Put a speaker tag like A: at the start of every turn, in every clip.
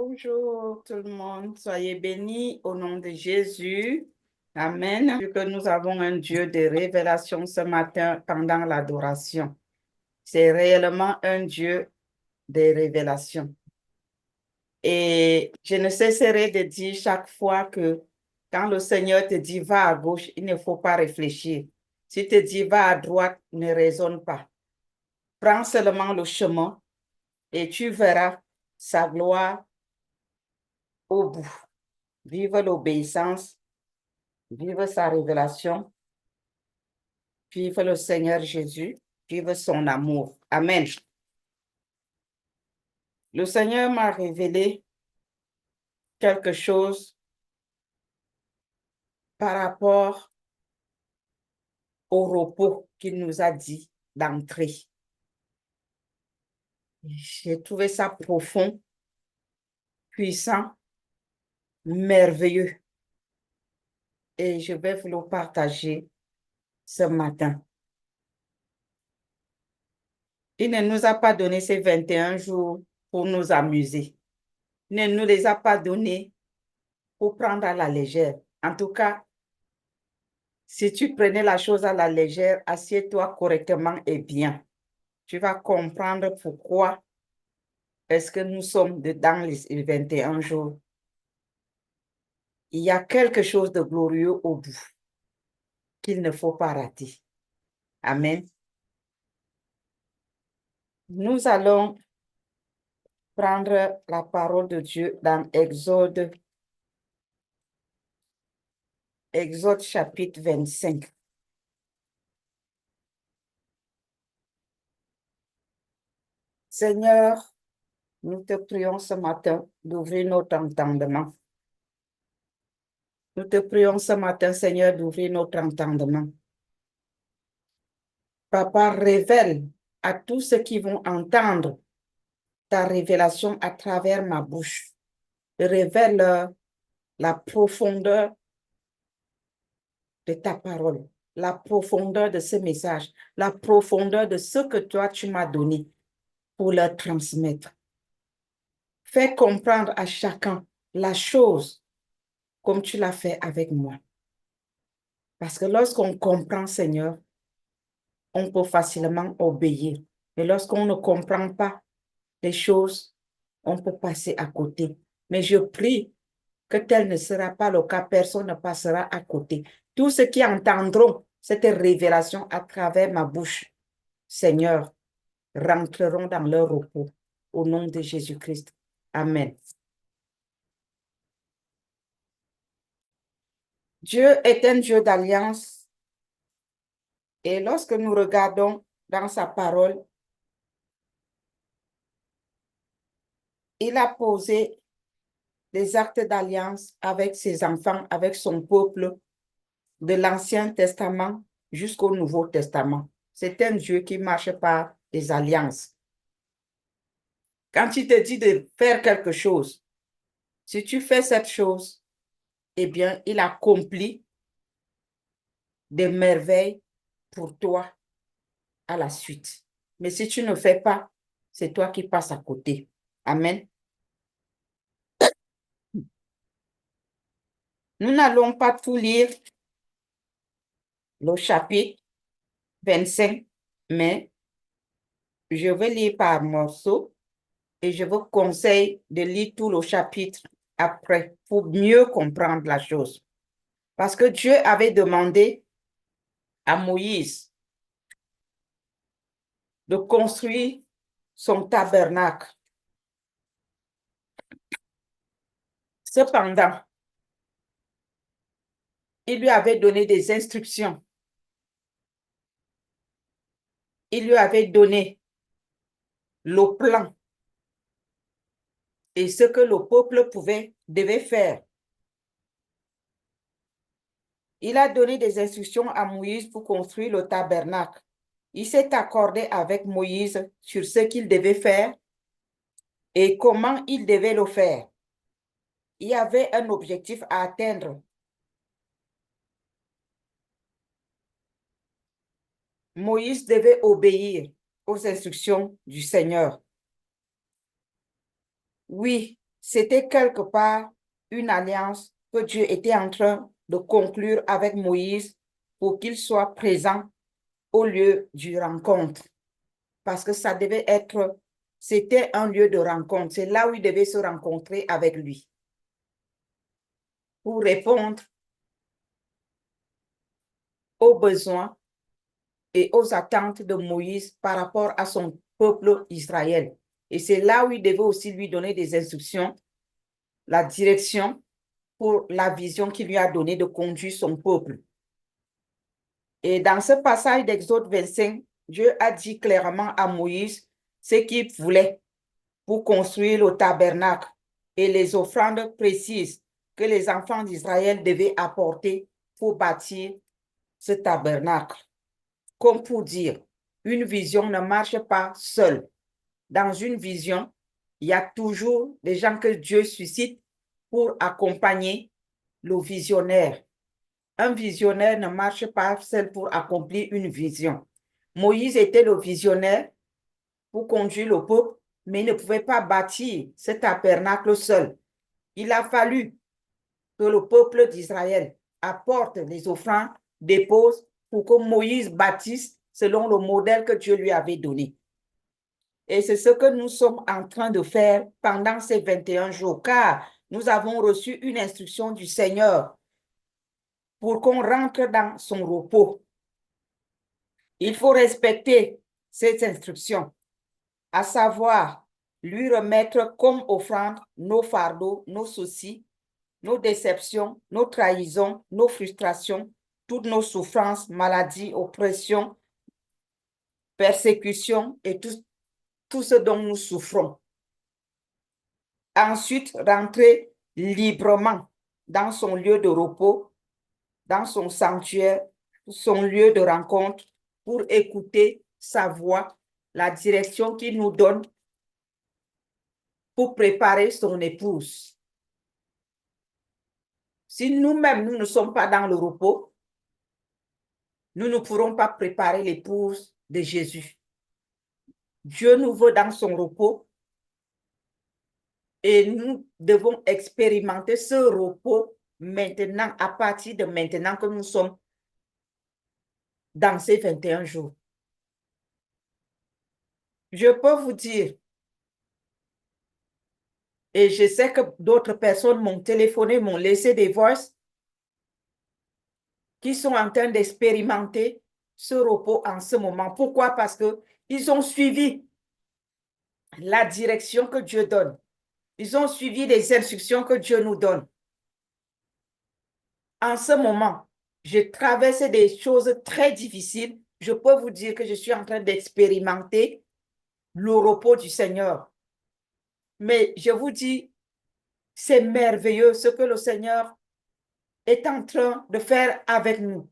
A: Bonjour tout le monde, soyez bénis au nom de Jésus. Amen. Que nous avons un Dieu de révélation ce matin pendant l'adoration. C'est réellement un Dieu de révélation. Et je ne cesserai de dire chaque fois que quand le Seigneur te dit va à gauche, il ne faut pas réfléchir. S'il te dit va à droite, ne raisonne pas. Prends seulement le chemin et tu verras sa gloire au bout. Vive l'obéissance, vive sa révélation, vive le Seigneur Jésus, vive son amour. Amen. Le Seigneur m'a révélé quelque chose par rapport au repos qu'il nous a dit d'entrer. J'ai trouvé ça profond, puissant, merveilleux. Et je vais vous le partager ce matin. Il ne nous a pas donné ces 21 jours pour nous amuser. Il ne nous les a pas donnés pour prendre à la légère. En tout cas, si tu prenais la chose à la légère, assieds-toi correctement et bien. Tu vas comprendre pourquoi est-ce que nous sommes dans les 21 jours. Il y a quelque chose de glorieux au bout qu'il ne faut pas rater. Amen. Nous allons prendre la parole de Dieu dans Exode chapitre 25. Seigneur, nous te prions ce matin d'ouvrir notre entendement. Nous te prions ce matin, Seigneur, d'ouvrir notre entendement. Papa, révèle à tous ceux qui vont entendre ta révélation à travers ma bouche. Révèle la profondeur de ta parole, la profondeur de ce message, la profondeur de ce que toi tu m'as donné pour leur transmettre. Fais comprendre à chacun la chose comme tu l'as fait avec moi. Parce que lorsqu'on comprend, Seigneur, on peut facilement obéir. Mais lorsqu'on ne comprend pas les choses, on peut passer à côté. Mais je prie que tel ne sera pas le cas, personne ne passera à côté. Tous ceux qui entendront cette révélation à travers ma bouche, Seigneur, rentreront dans leur repos. Au nom de Jésus-Christ. Amen. Dieu est un Dieu d'alliance. Et lorsque nous regardons dans sa parole, il a posé des actes d'alliance avec ses enfants, avec son peuple, de l'Ancien Testament jusqu'au Nouveau Testament. C'est un Dieu qui marche par des alliances. Quand il te dit de faire quelque chose, si tu fais cette chose, eh bien, il accomplit des merveilles pour toi à la suite. Mais si tu ne fais pas, c'est toi qui passes à côté. Amen. Nous n'allons pas tout lire le chapitre 25, mais je vais lire par morceaux et je vous conseille de lire tout le chapitre après pour mieux comprendre la chose. Parce que Dieu avait demandé à Moïse de construire son tabernacle. Cependant, il lui avait donné des instructions. Il lui avait donné le plan et ce que le peuple devait faire. Il a donné des instructions à Moïse pour construire le tabernacle. Il s'est accordé avec Moïse sur ce qu'il devait faire et comment il devait le faire. Il y avait un objectif à atteindre. Moïse devait obéir aux instructions du Seigneur. Oui, c'était quelque part une alliance que Dieu était en train de conclure avec Moïse pour qu'il soit présent au lieu du rencontre. Parce que ça devait être, c'était un lieu de rencontre. C'est là où il devait se rencontrer avec lui pour répondre aux besoins et aux attentes de Moïse par rapport à son peuple Israël. Et c'est là où il devait aussi lui donner des instructions, la direction pour la vision qu'il lui a donnée de conduire son peuple. Et dans ce passage d'Exode 25, Dieu a dit clairement à Moïse ce qu'il voulait pour construire le tabernacle et les offrandes précises que les enfants d'Israël devaient apporter pour bâtir ce tabernacle. Comme pour dire, une vision ne marche pas seule. Dans une vision, il y a toujours des gens que Dieu suscite pour accompagner le visionnaire. Un visionnaire ne marche pas seul pour accomplir une vision. Moïse était le visionnaire pour conduire le peuple, mais il ne pouvait pas bâtir ce tabernacle seul. Il a fallu que le peuple d'Israël apporte les offrandes, dépose pour que Moïse bâtisse selon le modèle que Dieu lui avait donné. Et c'est ce que nous sommes en train de faire pendant ces 21 jours, car nous avons reçu une instruction du Seigneur pour qu'on rentre dans son repos. Il faut respecter cette instruction, à savoir lui remettre comme offrande nos fardeaux, nos soucis, nos déceptions, nos trahisons, nos frustrations, toutes nos souffrances, maladies, oppressions, persécutions et tout ce dont nous souffrons. Ensuite, rentrer librement dans son lieu de repos, dans son sanctuaire, son lieu de rencontre, pour écouter sa voix, la direction qu'il nous donne pour préparer son épouse. Si nous-mêmes, nous ne sommes pas dans le repos, nous ne pourrons pas préparer l'épouse de Jésus. Dieu nous veut dans son repos et nous devons expérimenter ce repos maintenant, à partir de maintenant que nous sommes dans ces 21 jours. Je peux vous dire, et je sais que d'autres personnes m'ont téléphoné, m'ont laissé des voices qui sont en train d'expérimenter ce repos en ce moment. Pourquoi? Parce qu'ils ont suivi la direction que Dieu donne. Ils ont suivi les instructions que Dieu nous donne. En ce moment, je traverse des choses très difficiles. Je peux vous dire que je suis en train d'expérimenter le repos du Seigneur. Mais je vous dis, c'est merveilleux ce que le Seigneur est en train de faire avec nous.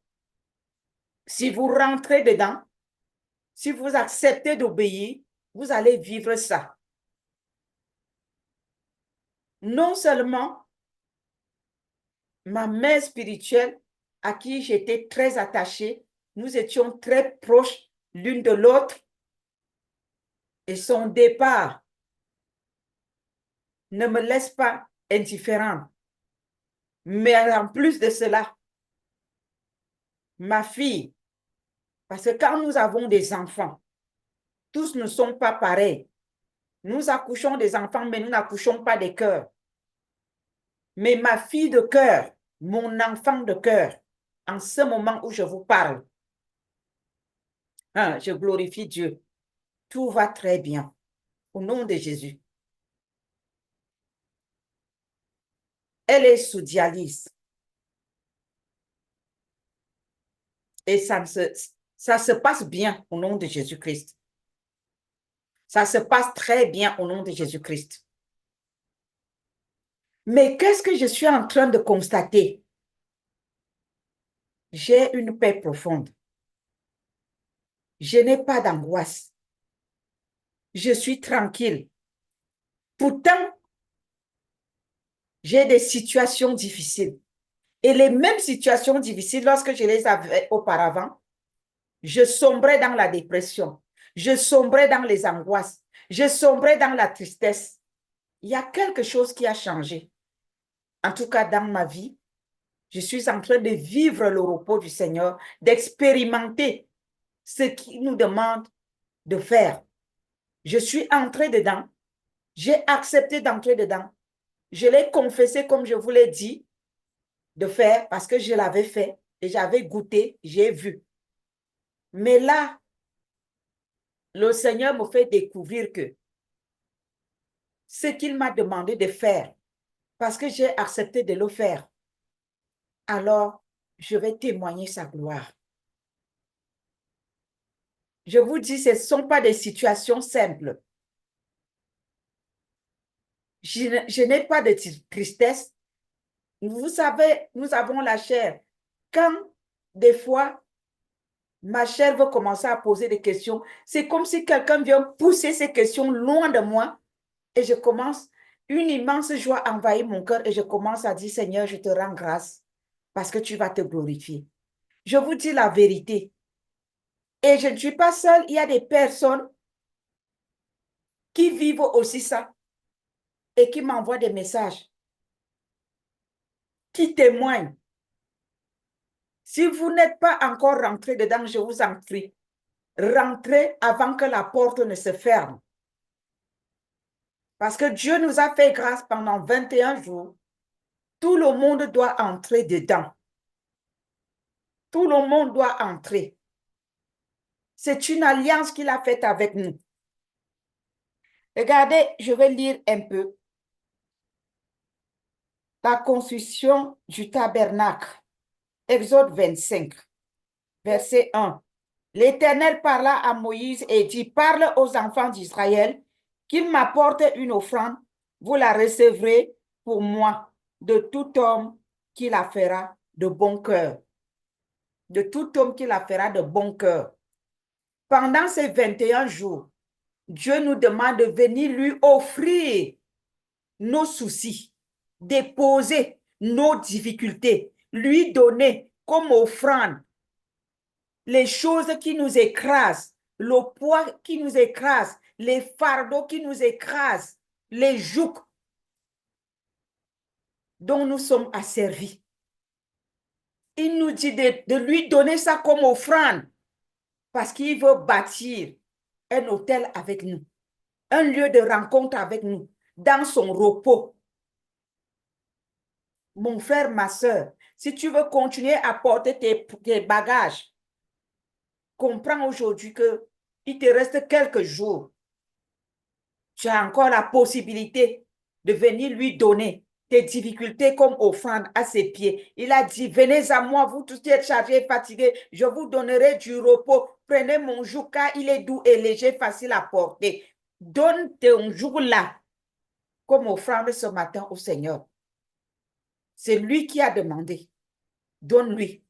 A: Si vous rentrez dedans, si vous acceptez d'obéir, vous allez vivre ça. Non seulement ma mère spirituelle, à qui j'étais très attachée, nous étions très proches l'une de l'autre, et son départ ne me laisse pas indifférente. Mais en plus de cela, ma fille, parce que quand nous avons des enfants, tous ne sont pas pareils. Nous accouchons des enfants, mais nous n'accouchons pas des cœurs. Mais ma fille de cœur, mon enfant de cœur, en ce moment où je vous parle, je glorifie Dieu. Tout va très bien. Au nom de Jésus. Elle est sous dialyse. Et ça se passe bien au nom de Jésus-Christ. Ça se passe très bien au nom de Jésus-Christ. Mais qu'est-ce que je suis en train de constater? J'ai une paix profonde. Je n'ai pas d'angoisse. Je suis tranquille. Pourtant, j'ai des situations difficiles. Et les mêmes situations difficiles, lorsque je les avais auparavant, je sombrais dans la dépression. Je sombrais dans les angoisses. Je sombrais dans la tristesse. il y a quelque chose qui a changé. En tout cas, dans ma vie, je suis en train de vivre le repos du Seigneur, d'expérimenter ce qu'il nous demande de faire. Je suis entrée dedans. J'ai accepté d'entrer dedans. Je l'ai confessé comme je vous l'ai dit de faire parce que je l'avais fait et j'avais goûté, j'ai vu. Mais là, le Seigneur me fait découvrir que ce qu'il m'a demandé de faire, parce que j'ai accepté de le faire, alors je vais témoigner sa gloire. Je vous dis, ce ne sont pas des situations simples. Je n'ai pas de tristesse. Vous savez, nous avons la chair. Quand des fois, ma chair veut commencer à poser des questions, c'est comme si quelqu'un vient pousser ces questions loin de moi et je commence, une immense joie envahit mon cœur et je commence à dire, Seigneur, je te rends grâce parce que tu vas te glorifier. Je vous dis la vérité. Et je ne suis pas seule, il y a des personnes qui vivent aussi ça et qui m'envoient des messages, qui témoignent. Si vous n'êtes pas encore rentré dedans, je vous en prie, rentrez avant que la porte ne se ferme. Parce que Dieu nous a fait grâce pendant 21 jours. Tout le monde doit entrer dedans. Tout le monde doit entrer. C'est une alliance qu'il a faite avec nous. Regardez, je vais lire un peu. La construction du tabernacle. Exode 25, verset 1. L'Éternel parla à Moïse et dit, parle aux enfants d'Israël qu'ils m'apportent une offrande, vous la recevrez pour moi de tout homme qui la fera de bon cœur. De tout homme qui la fera de bon cœur. Pendant ces 21 jours, Dieu nous demande de venir lui offrir nos soucis, déposer nos difficultés, lui donner comme offrande les choses qui nous écrasent, le poids qui nous écrase, les fardeaux qui nous écrasent, les jougs dont nous sommes asservis. Il nous dit de lui donner ça comme offrande parce qu'il veut bâtir un hôtel avec nous, un lieu de rencontre avec nous, dans son repos. Mon frère, ma soeur, si tu veux continuer à porter tes bagages, comprends aujourd'hui qu'il te reste quelques jours. Tu as encore la possibilité de venir lui donner tes difficultés comme offrande à ses pieds. Il a dit, venez à moi, vous tous qui êtes chargés et fatigués, je vous donnerai du repos. Prenez mon joug car il est doux et léger, facile à porter. Donne ton joug là comme offrande ce matin au Seigneur. C'est lui qui a demandé. Donne-lui.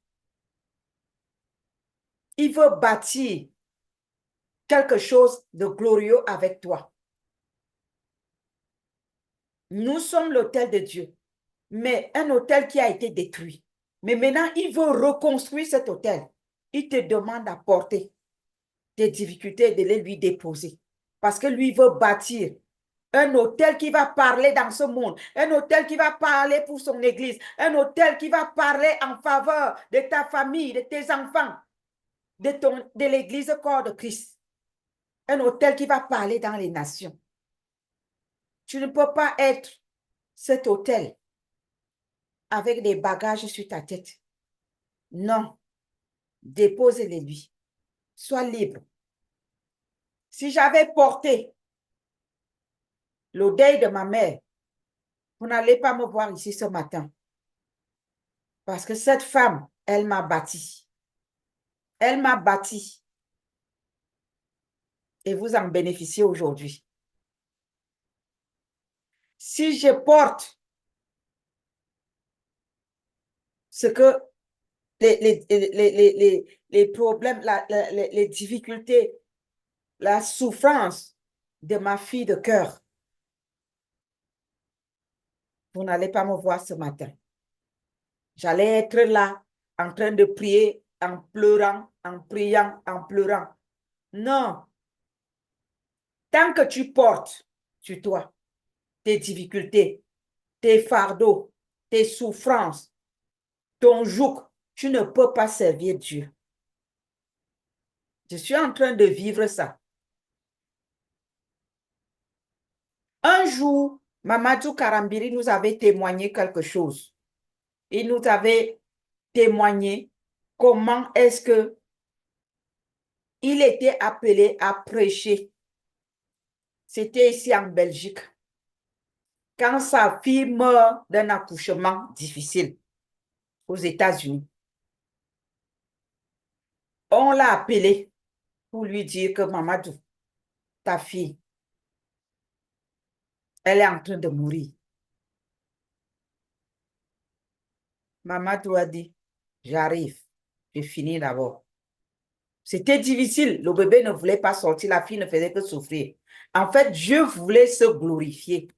A: Il veut bâtir quelque chose de glorieux avec toi. Nous sommes l'autel de Dieu, mais un autel qui a été détruit. Mais maintenant, il veut reconstruire cet autel. Il te demande d'apporter tes difficultés et de les lui déposer. Parce que lui veut bâtir un autel qui va parler dans ce monde, un autel qui va parler pour son église, un autel qui va parler en faveur de ta famille, de tes enfants, de l'église corps de Christ. Un autel qui va parler dans les nations. Tu ne peux pas être cet autel avec des bagages sur ta tête. Non, dépose-les lui. Sois libre. Si j'avais porté le deuil de ma mère, vous n'allez pas me voir ici ce matin. Parce que cette femme, elle m'a bâti. Elle m'a bâti. Et vous en bénéficiez aujourd'hui. Si je porte ce que les problèmes, les difficultés, la souffrance de ma fille de cœur, vous n'allez pas me voir ce matin. J'allais être là en train de prier, en pleurant, en priant, en pleurant. Non. Tant que tu portes sur toi, tes difficultés, tes fardeaux, tes souffrances, ton joug, tu ne peux pas servir Dieu. Je suis en train de vivre ça. Un jour, Mamadou Karambiri nous avait témoigné quelque chose. Il nous avait témoigné comment est-ce que il était appelé à prêcher. C'était ici en Belgique. Quand sa fille meurt d'un accouchement difficile aux États-Unis, on l'a appelé pour lui dire que Mamadou, ta fille, elle est en train de mourir. Mamadou a dit, j'arrive, je finis d'abord. C'était difficile. Le bébé ne voulait pas sortir, la fille ne faisait que souffrir. En fait, Dieu voulait se glorifier.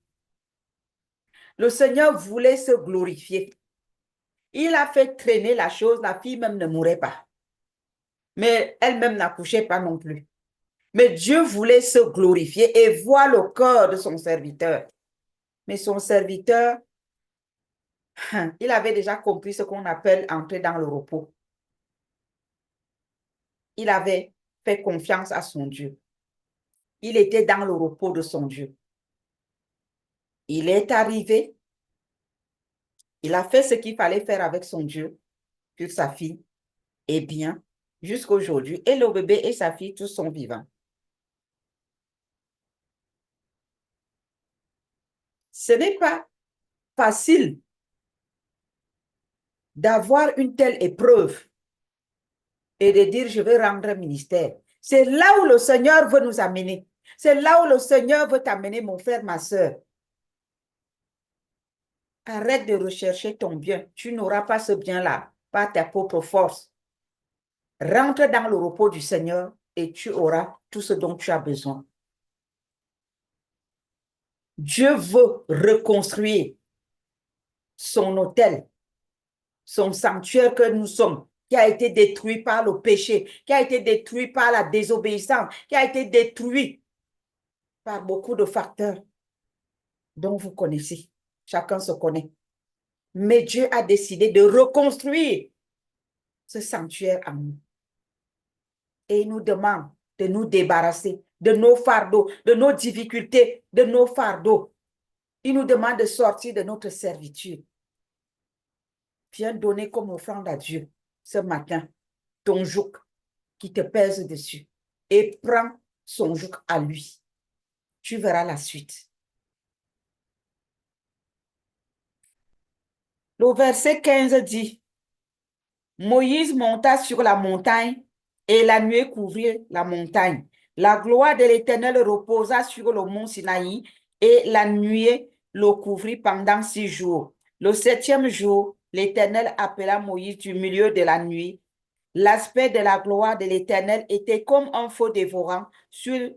A: Le Seigneur voulait se glorifier. Il a fait traîner la chose, la fille même ne mourait pas. Mais elle-même n'accouchait pas non plus. Mais Dieu voulait se glorifier et voir le cœur de son serviteur. Mais son serviteur, il avait déjà compris ce qu'on appelle entrer dans le repos. Il avait fait confiance à son Dieu. Il était dans le repos de son Dieu. Il est arrivé, il a fait ce qu'il fallait faire avec son Dieu, sur sa fille, et bien, jusqu'à aujourd'hui. Et le bébé et sa fille, tous sont vivants. Ce n'est pas facile d'avoir une telle épreuve et de dire, je vais rendre un ministère. C'est là où le Seigneur veut nous amener. C'est là où le Seigneur veut t'amener, mon frère, ma soeur. Arrête de rechercher ton bien. Tu n'auras pas ce bien-là par ta propre force. Rentre dans le repos du Seigneur et tu auras tout ce dont tu as besoin. Dieu veut reconstruire son autel, son sanctuaire que nous sommes, qui a été détruit par le péché, qui a été détruit par la désobéissance, qui a été détruit par beaucoup de facteurs dont vous connaissez. Chacun se connaît. Mais Dieu a décidé de reconstruire ce sanctuaire en nous. Et il nous demande de nous débarrasser de nos fardeaux, de nos difficultés, de nos fardeaux. Il nous demande de sortir de notre servitude. Viens donner comme offrande à Dieu ce matin ton joug qui te pèse dessus et prends son joug à lui. Tu verras la suite. Le verset 15 dit, Moïse monta sur la montagne et la nuée couvrit la montagne. La gloire de l'Éternel reposa sur le mont Sinaï et la nuée le couvrit pendant 6 jours. Le 7e jour, l'Éternel appela Moïse du milieu de la nuit. L'aspect de la gloire de l'Éternel était comme un feu dévorant sur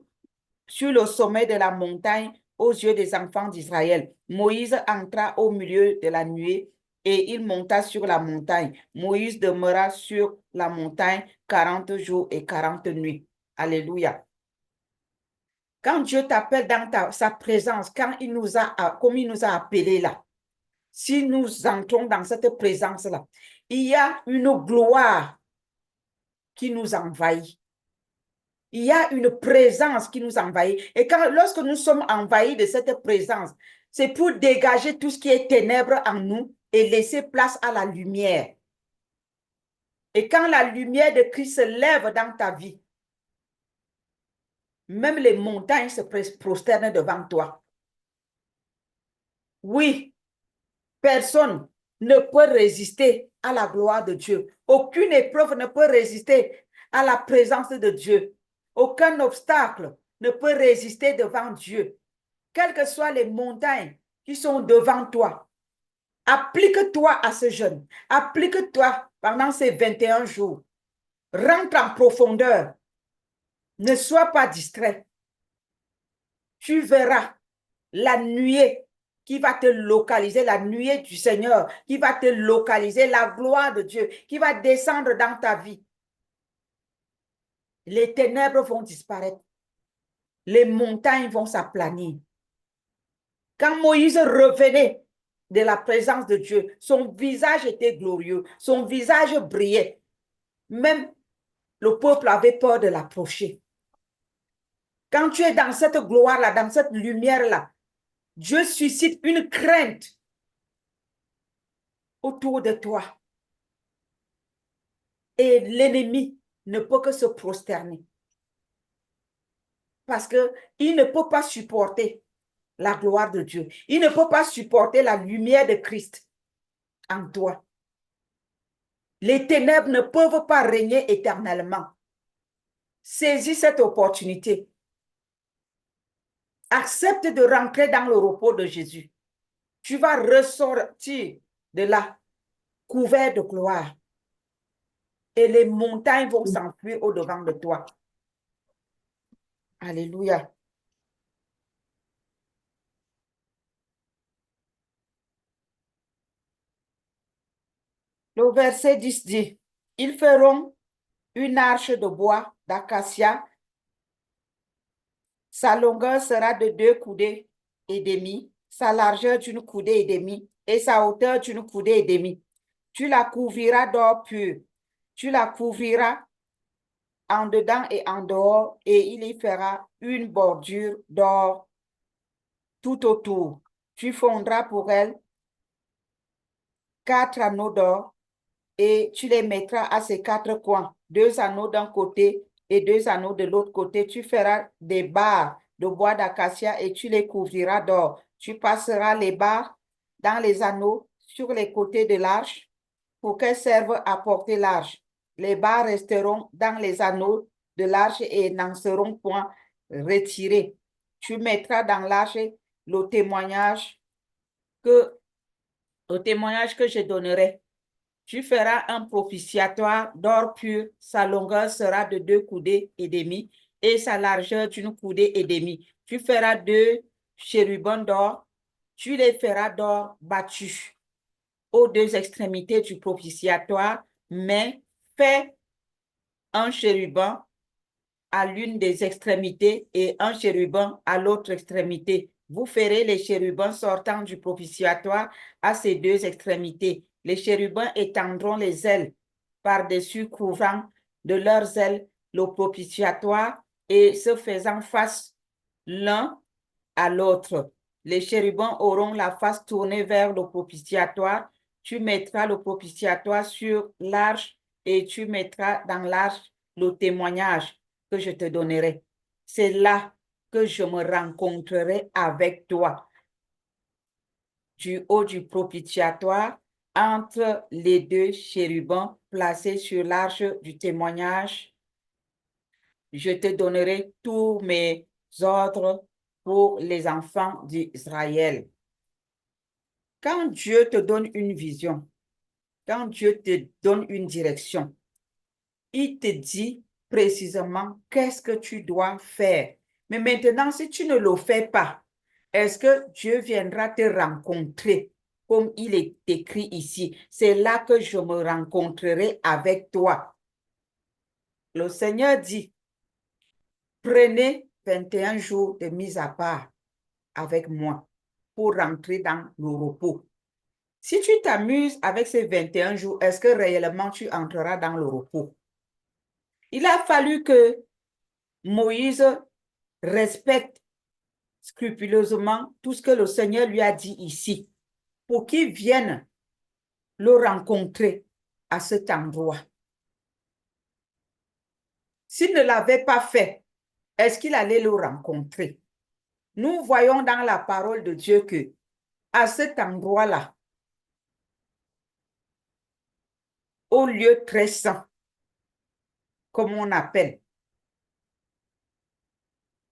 A: le sommet de la montagne aux yeux des enfants d'Israël. Moïse entra au milieu de la nuée et il monta sur la montagne. Moïse demeura sur la montagne 40 jours et 40 nuits. Alléluia. Quand Dieu t'appelle dans sa présence, comme il nous a appelés là, si nous entrons dans cette présence-là, il y a une gloire qui nous envahit. Il y a une présence qui nous envahit. Et lorsque nous sommes envahis de cette présence, c'est pour dégager tout ce qui est ténèbres en nous et laisser place à la lumière. Et quand la lumière de Christ se lève dans ta vie, même les montagnes se prosternent devant toi. Oui, personne ne peut résister à la gloire de Dieu. Aucune épreuve ne peut résister à la présence de Dieu. Aucun obstacle ne peut résister devant Dieu. Quelles que soient les montagnes qui sont devant toi, applique-toi à ce jeûne. Applique-toi pendant ces 21 jours. Rentre en profondeur. Ne sois pas distrait. Tu verras la nuée qui va te localiser, la nuée du Seigneur qui va te localiser, la gloire de Dieu qui va descendre dans ta vie. Les ténèbres vont disparaître. Les montagnes vont s'aplanir. Quand Moïse revenait de la présence de Dieu, son visage était glorieux, son visage brillait. Même le peuple avait peur de l'approcher. Quand tu es dans cette gloire-là, dans cette lumière-là, Dieu suscite une crainte autour de toi. Et l'ennemi ne peut que se prosterner. Parce qu'il ne peut pas supporter la gloire de Dieu. Il ne peut pas supporter la lumière de Christ en toi. Les ténèbres ne peuvent pas régner éternellement. Saisis cette opportunité. Accepte de rentrer dans le repos de Jésus. Tu vas ressortir de là, couvert de gloire. Et les montagnes vont s'enfuir au-devant de toi. Alléluia. Le verset 10 dit, ils feront une arche de bois d'acacia. Sa longueur sera de 2 coudées et demie, sa largeur d'une coudée et demie et sa hauteur d'une coudée et demie. Tu la couvriras d'or pur. Tu la couvriras en dedans et en dehors, et il y fera une bordure d'or tout autour. Tu fondras pour elle 4 anneaux d'or et tu les mettras à ces 4 coins, 2 anneaux d'un côté et 2 anneaux de l'autre côté. Tu feras des barres de bois d'acacia et tu les couvriras d'or. Tu passeras les barres dans les anneaux sur les côtés de l'arche pour qu'elles servent à porter l'arche. Les barres resteront dans les anneaux de l'arche et n'en seront point retirées. Tu mettras dans l'arche le témoignage que je donnerai. Tu feras un propitiatoire d'or pur. Sa longueur sera de 2 coudées et demie et sa largeur d'une coudée et demie. Tu feras 2 chérubins d'or. Tu les feras d'or battu aux 2 extrémités du propitiatoire, mais fais un chérubin à l'une des extrémités et un chérubin à l'autre extrémité. Vous ferez les chérubins sortant du propitiatoire à ces 2 extrémités. Les chérubins étendront les ailes par-dessus, couvrant de leurs ailes le propitiatoire et se faisant face l'un à l'autre. Les chérubins auront la face tournée vers le propitiatoire. Tu mettras le propitiatoire sur l'arche et tu mettras dans l'arche le témoignage que je te donnerai. C'est là que je me rencontrerai avec toi. Du haut du propitiatoire, entre les 2 chérubins placés sur l'arche du témoignage, je te donnerai tous mes ordres pour les enfants d'Israël. Quand Dieu te donne une vision, quand Dieu te donne une direction, il te dit précisément qu'est-ce que tu dois faire. Mais maintenant, si tu ne le fais pas, est-ce que Dieu viendra te rencontrer comme il est écrit ici? C'est là que je me rencontrerai avec toi. Le Seigneur dit, prenez 21 jours de mise à part avec moi pour rentrer dans le repos. Si tu t'amuses avec ces 21 jours, est-ce que réellement tu entreras dans le repos? Il a fallu que Moïse respecte scrupuleusement tout ce que le Seigneur lui a dit ici pour qu'il vienne le rencontrer à cet endroit. S'il ne l'avait pas fait, est-ce qu'il allait le rencontrer? Nous voyons dans la parole de Dieu que à cet endroit-là, au lieu très saint, comme on appelle,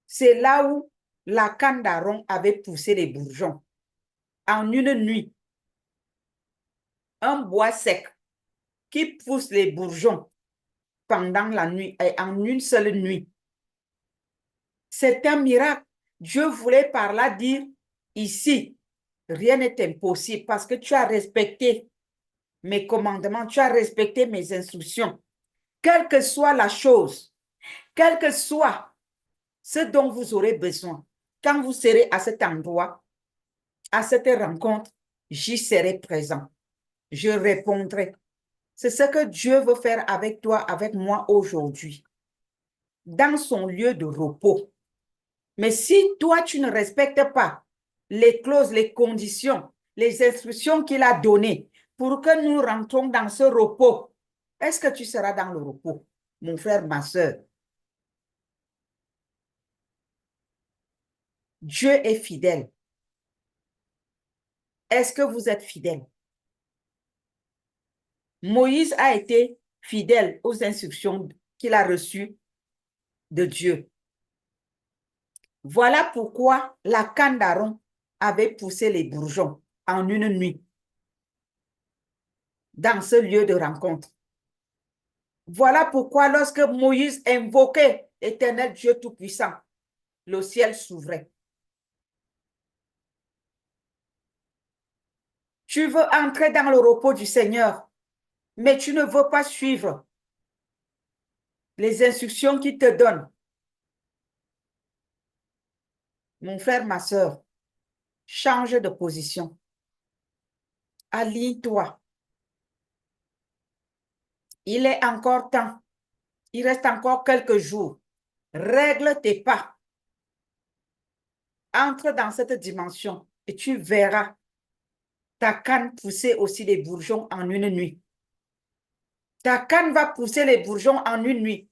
A: c'est là où la canne d'Aaron avait poussé les bourgeons. En une nuit, un bois sec qui pousse les bourgeons pendant la nuit et en une seule nuit. C'est un miracle. Dieu voulait par là dire, ici, rien n'est impossible parce que tu as respecté mes commandements, tu as respecté mes instructions. Quelle que soit la chose, quel que soit ce dont vous aurez besoin, quand vous serez à cet endroit, à cette rencontre, j'y serai présent. Je répondrai. C'est ce que Dieu veut faire avec toi, avec moi aujourd'hui, dans son lieu de repos. Mais si toi, tu ne respectes pas les clauses, les conditions, les instructions qu'il a données pour que nous rentrons dans ce repos, est-ce que tu seras dans le repos, mon frère, ma soeur? Dieu est fidèle. Est-ce que vous êtes fidèle? Moïse a été fidèle aux instructions qu'il a reçues de Dieu. Voilà pourquoi la canne d'Aaron avait poussé les bourgeons en une nuit dans ce lieu de rencontre. Voilà pourquoi lorsque Moïse invoquait l'Éternel Dieu Tout-Puissant, le ciel s'ouvrait. Tu veux entrer dans le repos du Seigneur, mais tu ne veux pas suivre les instructions qu'il te donne. Mon frère, ma soeur, change de position. Aligne-toi. Il est encore temps. Il reste encore quelques jours. Règle tes pas. Entre dans cette dimension et tu verras ta canne pousser aussi les bourgeons en une nuit. Ta canne va pousser les bourgeons en une nuit.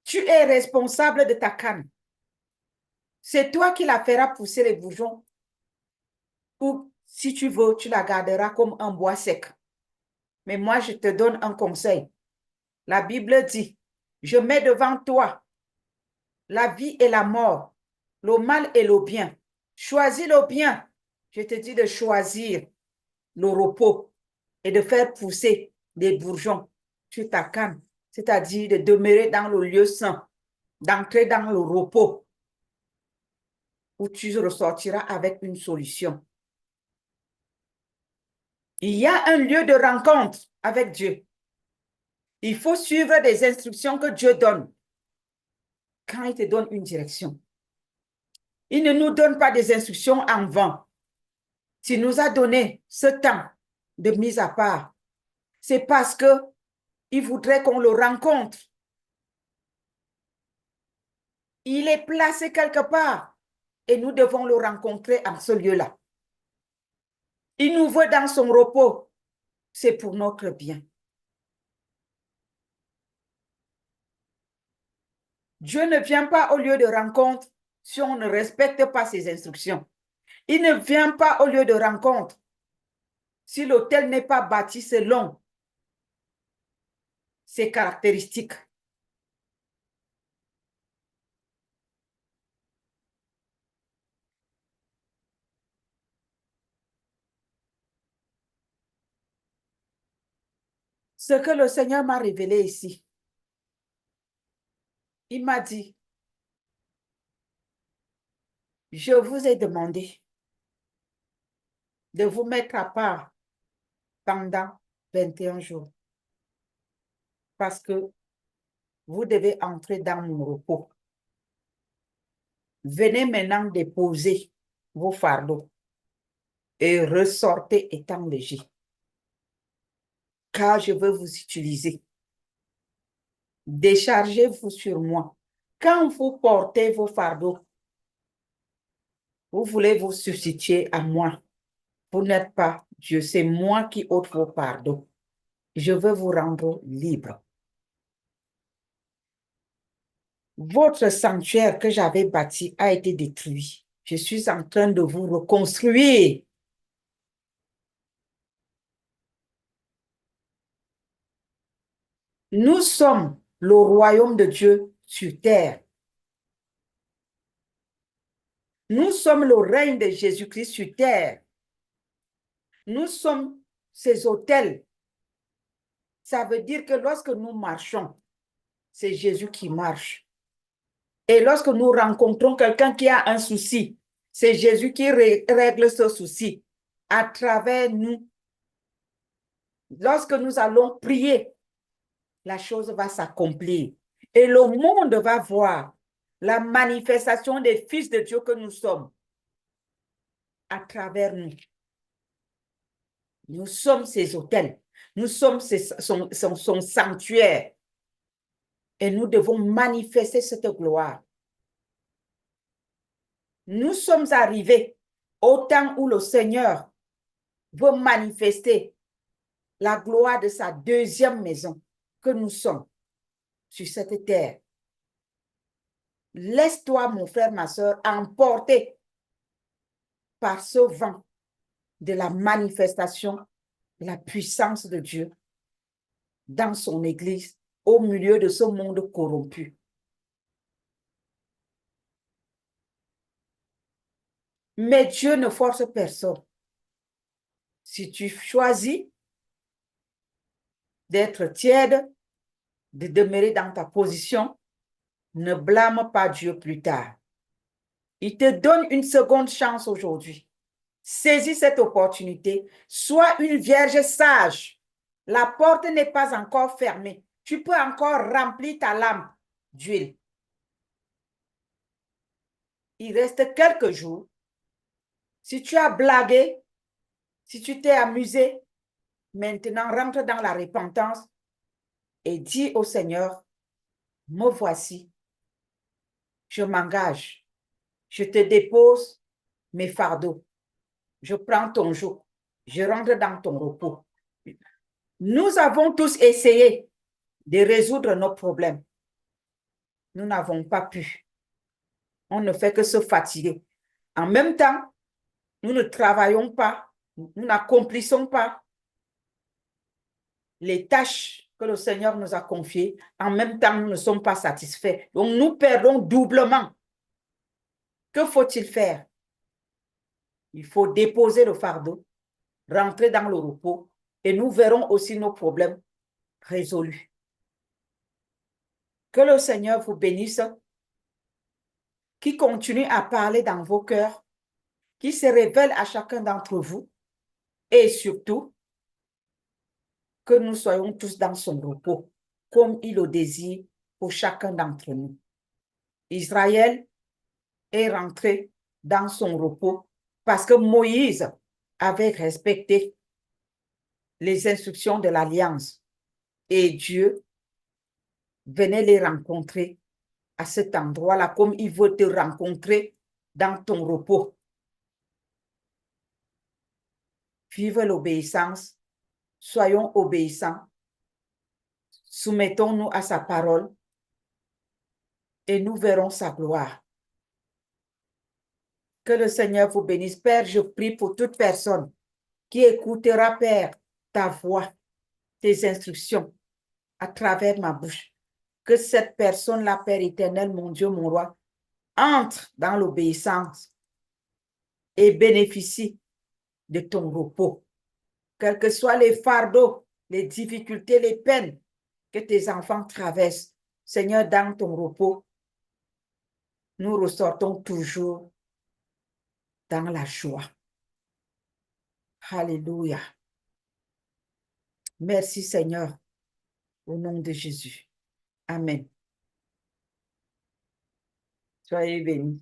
A: Tu es responsable de ta canne. C'est toi qui la feras pousser les bourgeons. Ou si tu veux, tu la garderas comme un bois sec. Mais moi, je te donne un conseil. La Bible dit, je mets devant toi la vie et la mort, le mal et le bien. Choisis le bien. Je te dis de choisir le repos et de faire pousser des bourgeons sur ta canne, c'est-à-dire de demeurer dans le lieu saint, d'entrer dans le repos où tu ressortiras avec une solution. Il y a un lieu de rencontre avec Dieu. Il faut suivre des instructions que Dieu donne quand il te donne une direction. Il ne nous donne pas des instructions en vain. S'il nous a donné ce temps de mise à part, c'est parce qu'il voudrait qu'on le rencontre. Il est placé quelque part et nous devons le rencontrer en ce lieu-là. Il nous veut dans son repos. C'est pour notre bien. Dieu ne vient pas au lieu de rencontre si on ne respecte pas ses instructions. Il ne vient pas au lieu de rencontre si l'autel n'est pas bâti selon ses caractéristiques. Ce que le Seigneur m'a révélé ici, il m'a dit, je vous ai demandé de vous mettre à part pendant 21 jours parce que vous devez entrer dans mon repos. Venez maintenant déposer vos fardeaux et ressortez étant léger, car je veux vous utiliser. Déchargez-vous sur moi. Quand vous portez vos fardeaux, vous voulez vous substituer à moi. Vous n'êtes pas Dieu, c'est moi qui ôte vos fardeaux. Je veux vous rendre libre. Votre sanctuaire que j'avais bâti a été détruit. Je suis en train de vous reconstruire. Nous sommes le royaume de Dieu sur terre. Nous sommes le règne de Jésus-Christ sur terre. Nous sommes ses autels. Ça veut dire que lorsque nous marchons, c'est Jésus qui marche. Et lorsque nous rencontrons quelqu'un qui a un souci, c'est Jésus qui règle ce souci à travers nous. Lorsque nous allons prier, la chose va s'accomplir. Et le monde va voir la manifestation des fils de Dieu que nous sommes à travers nous. Nous sommes ses autels. Nous sommes son sanctuaire. Et nous devons manifester cette gloire. Nous sommes arrivés au temps où le Seigneur veut manifester la gloire de sa deuxième maison que nous sommes sur cette terre. Laisse-toi, mon frère, ma soeur, emporter par ce vent de la manifestation de la puissance de Dieu dans son Église, au milieu de ce monde corrompu. Mais Dieu ne force personne. Si tu choisis d'être tiède, de demeurer dans ta position, ne blâme pas Dieu plus tard. Il te donne une seconde chance aujourd'hui. Saisis cette opportunité. Sois une vierge sage. La porte n'est pas encore fermée. Tu peux encore remplir ta lampe d'huile. Il reste quelques jours. Si tu as blagué, si tu t'es amusé, maintenant rentre dans la repentance et dis au Seigneur, me voici. Je m'engage. Je te dépose mes fardeaux. Je prends ton joug. Je rentre dans ton repos. Nous avons tous essayé de résoudre nos problèmes. Nous n'avons pas pu. On ne fait que se fatiguer. En même temps, nous ne travaillons pas, nous n'accomplissons pas les tâches que le Seigneur nous a confiées. En même temps, nous ne sommes pas satisfaits. Donc, nous perdons doublement. Que faut-il faire? Il faut déposer le fardeau, rentrer dans le repos et nous verrons aussi nos problèmes résolus. Que le Seigneur vous bénisse, qui continue à parler dans vos cœurs, qui se révèle à chacun d'entre vous et surtout que nous soyons tous dans son repos, comme il le désire pour chacun d'entre nous. Israël est rentré dans son repos parce que Moïse avait respecté les instructions de l'Alliance et Dieu venait les rencontrer à cet endroit-là comme il veut te rencontrer dans ton repos. Vive l'obéissance, soyons obéissants, soumettons-nous à sa parole et nous verrons sa gloire. Que le Seigneur vous bénisse. Père, je prie pour toute personne qui écoutera, Père, ta voix, tes instructions à travers ma bouche. Que cette personne-là, Père éternel, mon Dieu, mon roi, entre dans l'obéissance et bénéficie de ton repos. Quels que soient les fardeaux, les difficultés, les peines que tes enfants traversent, Seigneur, dans ton repos, nous ressortons toujours dans la joie. Alléluia. Merci Seigneur, au nom de Jésus. Amen. Soyez bénis.